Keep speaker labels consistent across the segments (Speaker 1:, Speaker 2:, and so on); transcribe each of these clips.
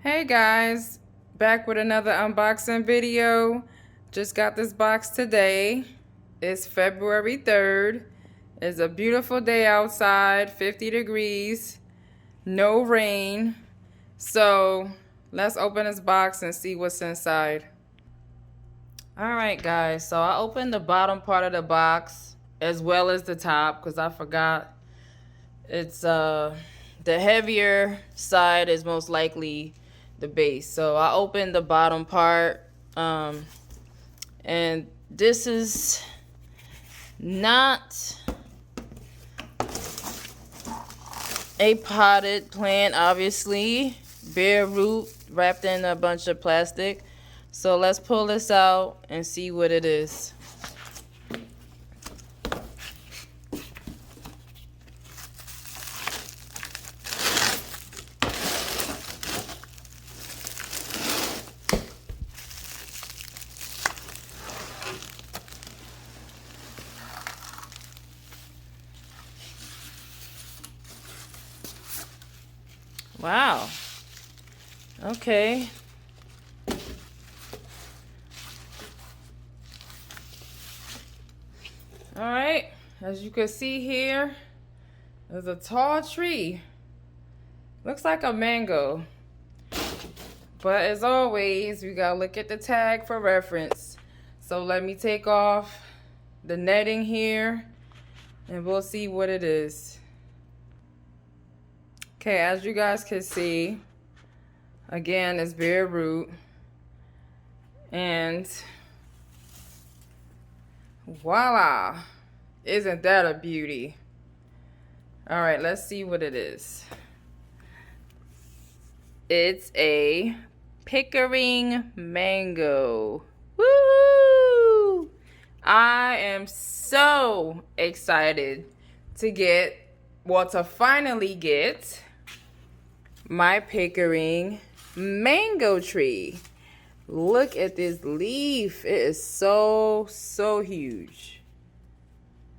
Speaker 1: Hey guys, back with another unboxing video. Just got this box today. It's February 3rd. It's a beautiful day outside, 50 degrees, no rain. So let's open this box and see what's inside. Alright guys, so I opened the bottom part of the box as well as the top because I forgot. It's the heavier side is most likely the base. So I opened the bottom part, and this is not a potted plant, obviously. Bare root wrapped in a bunch of plastic. So let's pull this out and see what it is. Wow. Okay. All right. As you can see here, there's a tall tree. Looks like a mango. But as always, we gotta look at the tag for reference. So let me take off the netting here and we'll see what it is. Okay, as you guys can see, again, it's bare root. And voila! Isn't that a beauty? All right, let's see what it is. It's a Pickering mango. Woo! I am so excited to finally get my Pickering mango tree. Look at this leaf. It is so huge.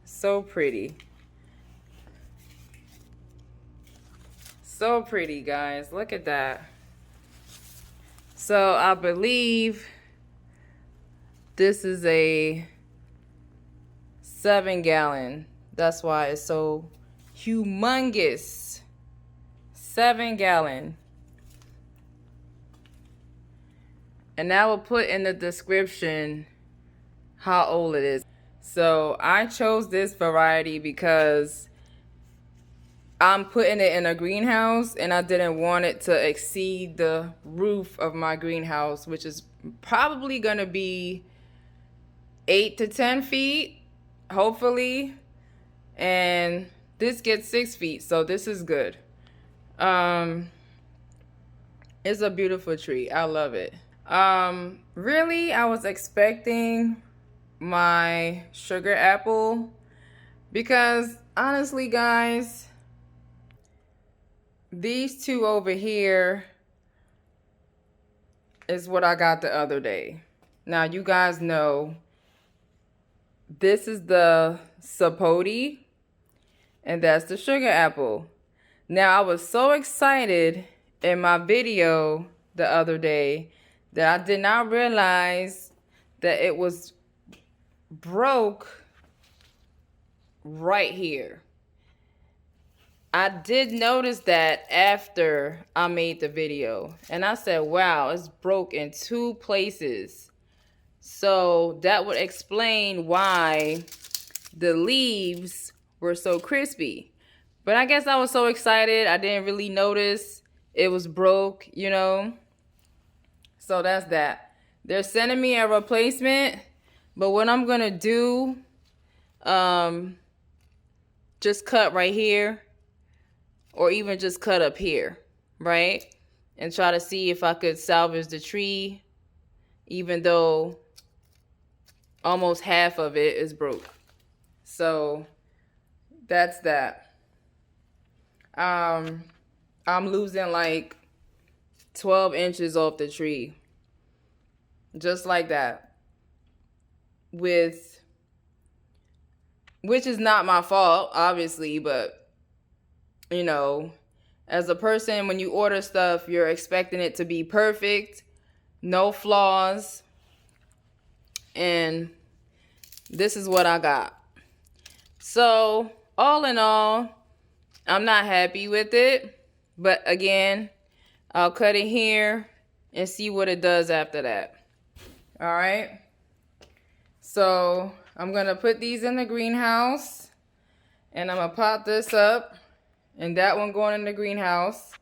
Speaker 1: So pretty. So pretty, guys. Look at that. So I believe this is a 7-gallon. That's why it's so humongous. 7-gallon. And I will put in the description how old it is. So I chose this variety because I'm putting it in a greenhouse and I didn't want it to exceed the roof of my greenhouse, which is probably gonna be 8 to 10 feet, hopefully. And this gets 6 feet, so this is good. It's a beautiful tree. I love it. Really, I was expecting my sugar apple because honestly, guys, these two over here is what I got the other day. Now, you guys know this is the sapote and that's the sugar apple. Now, I was so excited in my video the other day that I did not realize that it was broke right here. I did notice that after I made the video and I said, wow, it's broke in 2 places. So that would explain why the leaves were so crispy. But I guess I was so excited I didn't really notice it was broke, you know. So that's that. They're sending me a replacement, but what I'm gonna do, just cut right here or even just cut up here, right? And try to see if I could salvage the tree, even though almost half of it is broke. So that's that. I'm losing like 12 inches off the tree. Just like that. Which is not my fault, obviously, but you know, As a person, when you order stuff, you're expecting it to be perfect, no flaws. And this is what I got. So, all in all, I'm not happy with it. But again, I'll cut it here and see what it does after that. All right. So, I'm going to put these in the greenhouse. And I'm going to pot this up. And that one going in the greenhouse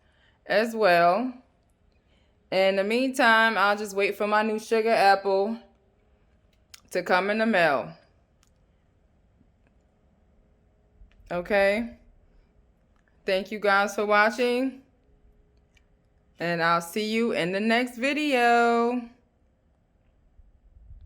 Speaker 1: as well. In the meantime, I'll just wait for my new sugar apple to come in the mail. Okay. Thank you guys for watching. And I'll see you in the next video.